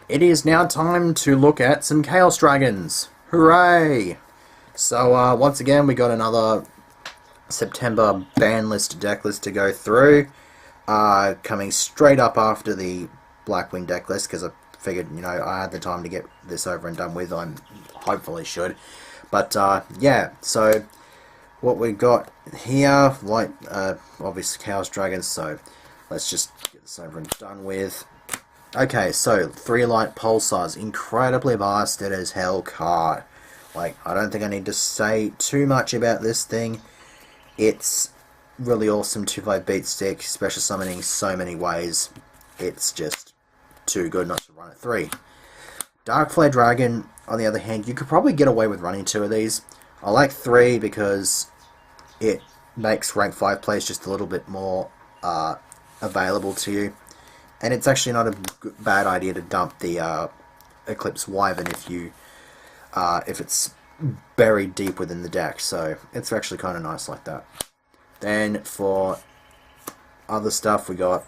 It is now time to look at some Chaos Dragons. Hooray! So, once again, we got another September Banlist deck list to go through. Coming straight up after the Blackwing deck list, because I figured, I had the time to get this over and done with. I hopefully should. But, yeah, so what we got here, obviously Chaos Dragons, so let's just get this over and done with. Okay, so 3 light pulsars, incredibly bastard as hell card. I don't think I need to say too much about this thing. It's really awesome 2/5 beat stick, special summoning so many ways. It's just too good not to run at 3. Dark Flare Dragon, on the other hand, you could probably get away with running 2 of these. I like 3 because it makes rank 5 plays just a little bit more available to you. And it's actually not a bad idea to dump the Eclipse Wyvern if it's buried deep within the deck. So it's actually kind of nice like that. Then for other stuff, we got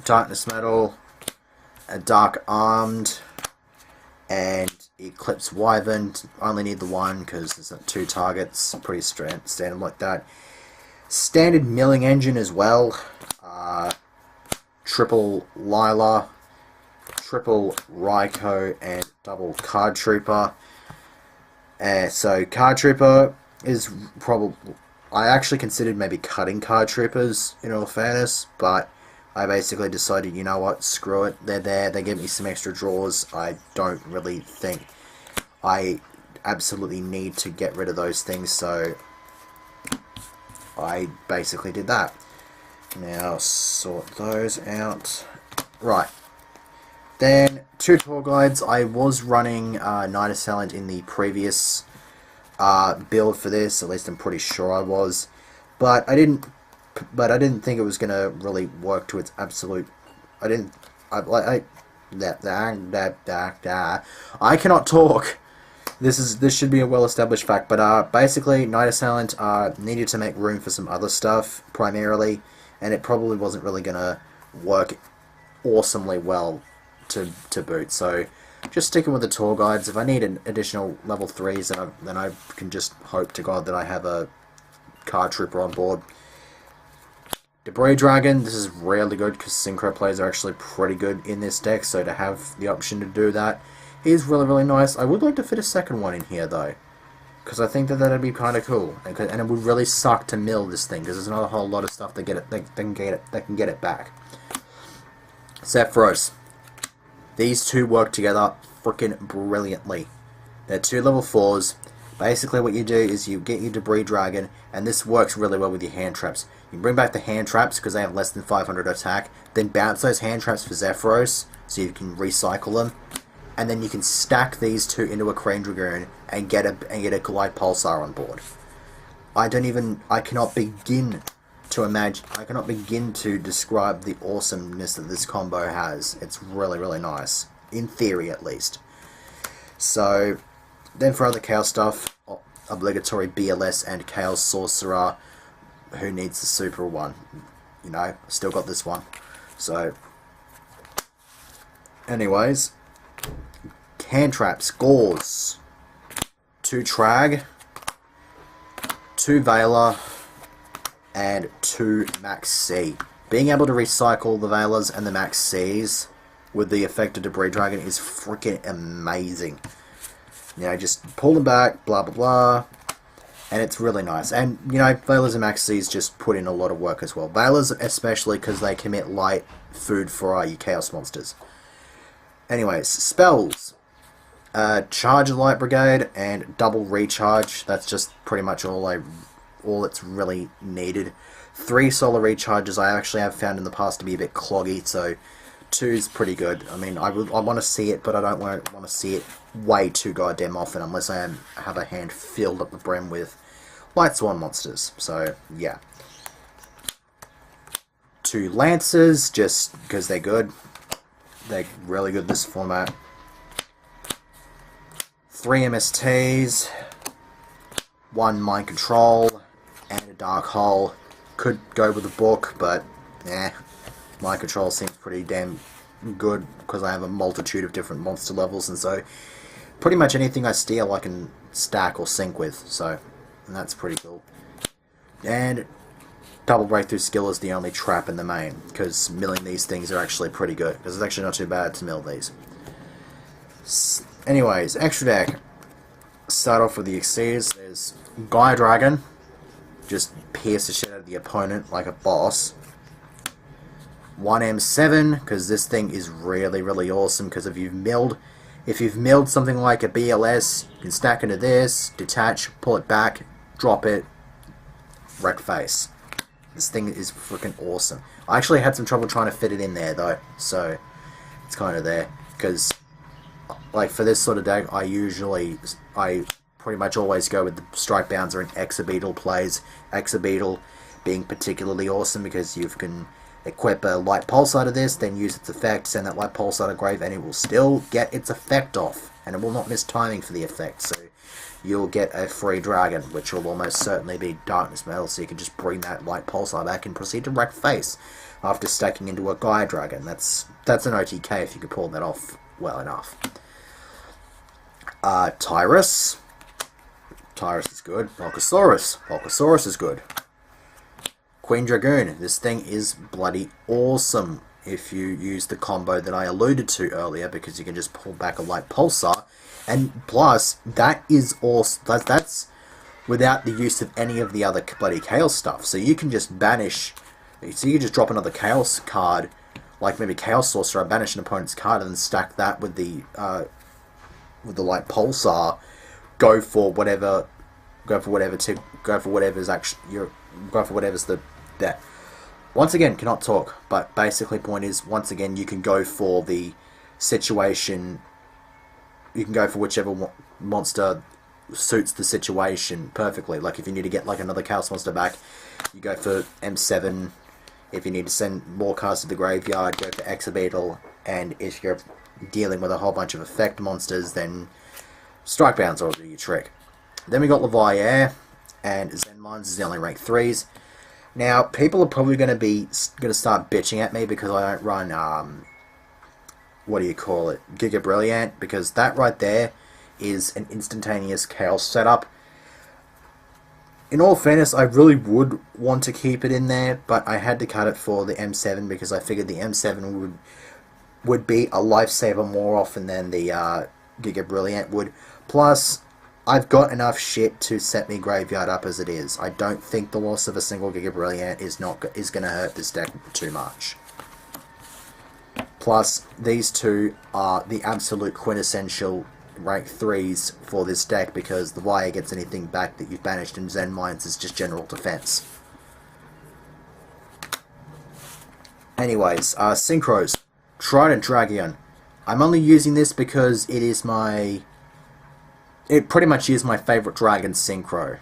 Darkness Metal, a Dark Armed, and Eclipse Wyvern. Only need the one because there's 2 targets. Pretty standard like that. Standard Milling Engine as well. Triple Lila, triple Raikou, and double Card Trooper. So Card Trooper is probably... I actually considered maybe cutting Card Troopers, in all fairness, but I basically decided, you know what, screw it. They're there, they give me some extra draws. I don't really think I absolutely need to get rid of those things, so I basically did that. Now sort those out. Right. Then 2 tour guides. I was running Night Assailant in the previous build for this. At least I'm pretty sure I was, but I didn't think it was gonna really work to its absolute. I cannot talk. This should be a well-established fact, but basically Night Assailant needed to make room for some other stuff primarily. And it probably wasn't really going to work awesomely well to boot. So just sticking with the tour guides. If I need an additional level 3s, then I can just hope to God that I have a Card Trooper on board. Debris Dragon, this is really good because Synchro plays are actually pretty good in this deck. So to have the option to do that is really, really nice. I would like to fit a second one in here though, because I think that that'd be kind of cool, and it would really suck to mill this thing because there's not a whole lot of stuff that can get it back. Sephiroth. These 2 work together freaking brilliantly. They're 2 level 4s. Basically, what you do is you get your Debris Dragon, and this works really well with your hand traps. You bring back the hand traps because they have less than 500 attack. Then bounce those hand traps for Sephiroth so you can recycle them. And then you can stack these 2 into a Crane Dragoon and get a Glide Pulsar on board. I cannot begin to imagine. I cannot begin to describe the awesomeness that this combo has. It's really, really nice, in theory at least. So, then for other Chaos stuff, obligatory BLS and Chaos Sorcerer. Who needs the super one? Still got this one. So, anyways. Hand traps, Gauze, 2 Trag, 2 Veiler, and 2 Max C. Being able to recycle the Veilers and the Max Cs with the effect of Debris Dragon is freaking amazing. Just pull them back, blah blah blah, and it's really nice. And Veilers and Max Cs just put in a lot of work as well. Veilers especially because they commit light food for your Chaos monsters. Anyways, spells. Charge of Light Brigade and double recharge. That's just pretty much all it's really needed. 3 solar recharges I actually have found in the past to be a bit cloggy, so 2 is pretty good. I mean, I want to see it, but I don't want to see it way too goddamn often unless I have a hand filled up the brim with Light Sworn monsters. So yeah, 2 Lancers just because they're good. They're really good this format. 3 MSTs, 1 Mind Control, and a Dark Hole. Could go with a book, but Mind Control seems pretty damn good because I have a multitude of different monster levels, and so pretty much anything I steal I can stack or sync with, so and that's pretty cool. And double breakthrough skill is the only trap in the main, because milling these things are actually pretty good, because it's actually not too bad to mill these. Anyways, extra deck. Start off with the Exceeds. There's Gaia Dragon, just pierce the shit out of the opponent like a boss. 1M7, because this thing is really, really awesome, because if you've milled something like a BLS, you can stack into this, detach, pull it back, drop it, wreck face. This thing is freaking awesome. I actually had some trouble trying to fit it in there though, so it's kind of there, because like for this sort of deck, I pretty much always go with the Strike Bouncer and Exabeetle plays. Exabeetle being particularly awesome because you can equip a light pulse out of this, then use its effect, send that light pulse out of grave, and it will still get its effect off, and it will not miss timing for the effect, so you'll get a free dragon, which will almost certainly be Darkness Metal, so you can just bring that light pulse out back and proceed to wreck face after stacking into a Gaia Dragon. That's an OTK if you could pull that off well enough. Tyrus is good. Volcasaurus is good. Queen Dragoon, this thing is bloody awesome if you use the combo that I alluded to earlier, because you can just pull back a light pulsar, and plus that is also that's without the use of any of the other bloody chaos stuff. So you can just banish, so you can just drop another chaos card, like maybe Chaos Sorcerer, banish an opponent's card, and then stack that with the light pulsar. Go for whatever's the that. Once again, cannot talk, but basically point is, once again, you can go for the situation, you can go for whichever monster suits the situation perfectly. Like if you need to get like another Chaos Monster back, you go for M7. If you need to send more cards to the graveyard, go for Exabeetle. And if you're dealing with a whole bunch of effect monsters, then Strike Bouncer will do your trick. Then we got Leviair, and Zen Mines is the only rank 3s. Now, people are probably going to start bitching at me because I don't run, what do you call it, Giga Brilliant, because that right there is an instantaneous chaos setup. In all fairness, I really would want to keep it in there, but I had to cut it for the M7 because I figured the M7 would be a lifesaver more often than the Giga Brilliant would. Plus, I've got enough shit to set me graveyard up as it is. I don't think the loss of a single Giga Brilliant is going to hurt this deck too much. Plus, these two are the absolute quintessential rank 3s for this deck, because the Wire gets anything back that you've banished, and Zen Mines is just general defense. Anyways, Synchros. Trident Dragon. I'm only using this because it pretty much is my favorite dragon synchro,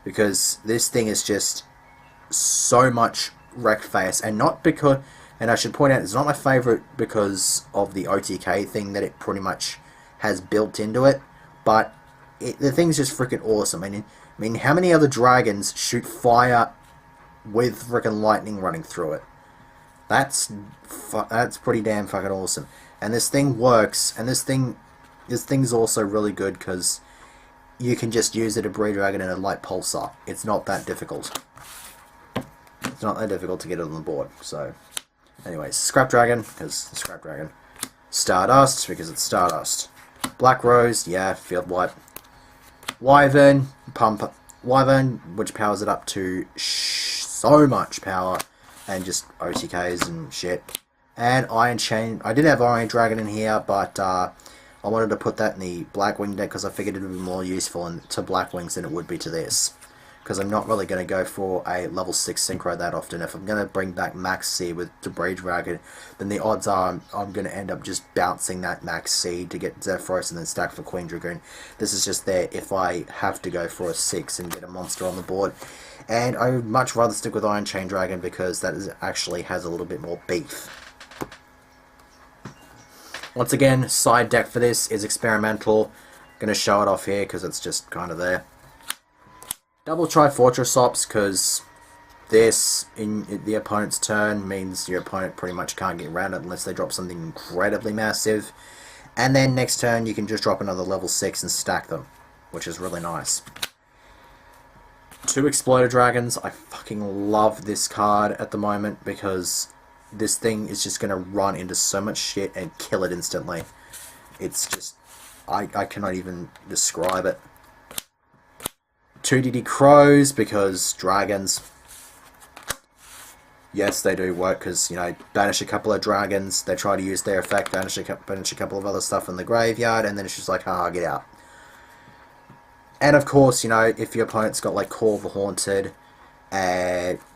because this thing is just so much wreck face, and I should point out, it's not my favorite because of the OTK thing that it pretty much has built into it, but the thing's just freaking awesome. I mean, how many other dragons shoot fire with freaking lightning running through it? That's pretty damn fucking awesome. And this thing works, and this thing's also really good because you can just use it to breed dragon and a light pulsar. It's not that difficult. It's not that difficult to get it on the board. So, anyways, Scrap Dragon, because Scrap Dragon. Stardust, because it's Stardust. Black Rose, yeah, field wipe. Wyvern, Wyvern, which powers it up to so much power, and just OTKs and shit. And Iron Chain. I did have Iron Dragon in here, but I wanted to put that in the Blackwing deck because I figured it would be more useful to Blackwings than it would be to this. Because I'm not really going to go for a level 6 Synchro that often. If I'm going to bring back Max C with Debris Dragon, then the odds are I'm going to end up just bouncing that Max C to get Zephyros and then stack for Queen Dragoon. This is just there if I have to go for a 6 and get a monster on the board. And I would much rather stick with Iron Chain Dragon because that actually has a little bit more beef. Once again, side deck for this is Experimental. I'm going to show it off here because it's just kind of there. Double Trifortress Ops because this in the opponent's turn means your opponent pretty much can't get around it unless they drop something incredibly massive. And then next turn you can just drop another level 6 and stack them, which is really nice. 2 Exploder Dragons. I fucking love this card at the moment because this thing is just going to run into so much shit and kill it instantly. It's just... I cannot even describe it. 2 DD Crows because dragons... Yes, they do work because, you know, banish a couple of dragons, they try to use their effect, banish a couple of other stuff in the graveyard, and then it's just like, ah, get out. And of course, you know, if your opponent's got like Call of the Haunted,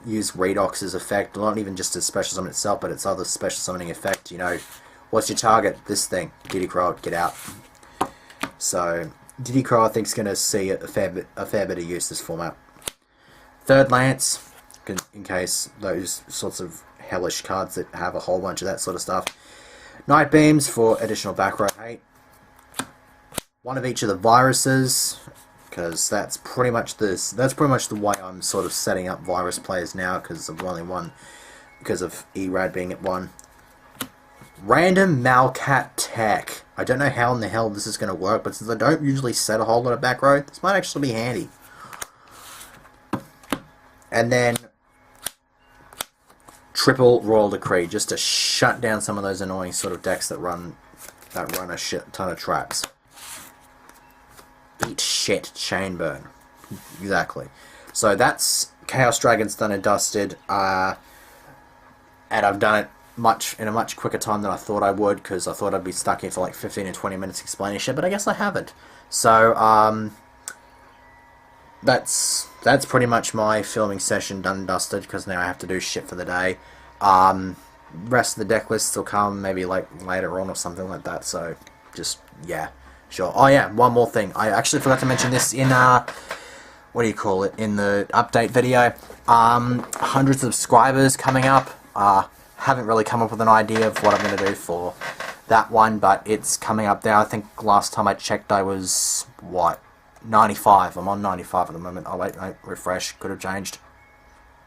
use Redox's effect, not even just a special summon itself, but its other special summoning effect, you know, what's your target? This thing. Diddy Crow, get out. So, Diddy Crow I think is going to see a fair bit of use this format. 3rd Lance, in case those sorts of hellish cards that have a whole bunch of that sort of stuff. Night Beams for additional back row hate. 1 of each of the viruses, because that's pretty much the way I'm sort of setting up virus players now, because of only one, because of ERAD being at 1. Random Malcat Tech. I don't know how in the hell this is going to work, but since I don't usually set a whole lot of back row, this might actually be handy. And then Triple Royal Decree, just to shut down some of those annoying sort of decks that run a shit ton of traps. Eat shit, Chainburn. Exactly. So that's Chaos Dragons done and dusted, and I've done it in a much quicker time than I thought I would, because I thought I'd be stuck here for like 15 and 20 minutes explaining shit, but I guess I haven't. So that's pretty much my filming session done and dusted, because now I have to do shit for the day. Rest of the deck lists will come maybe like later on or something like that, so just, yeah, sure. Oh yeah, one more thing. I actually forgot to mention this in, what do you call it, in the update video. 100 subscribers coming up. Haven't really come up with an idea of what I'm going to do for that one, but it's coming up there. I think last time I checked I was, what, 95. I'm on 95 at the moment. Oh wait, refresh. Could have changed.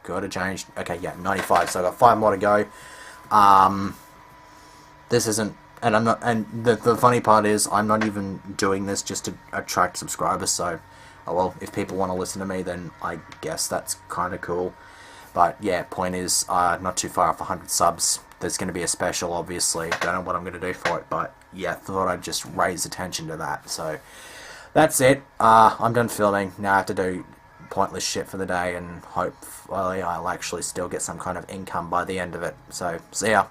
Could have changed. Okay, yeah, 95. So I've got 5 more to go. This isn't, and I'm not, and the funny part is I'm not even doing this just to attract subscribers. So, oh well, if people want to listen to me, then I guess that's kind of cool. But yeah, point is, not too far off 100 subs. There's going to be a special, obviously. Don't know what I'm going to do for it, but yeah, thought I'd just raise attention to that. So that's it. I'm done filming. Now I have to do pointless shit for the day, and hopefully I'll actually still get some kind of income by the end of it. So, see ya.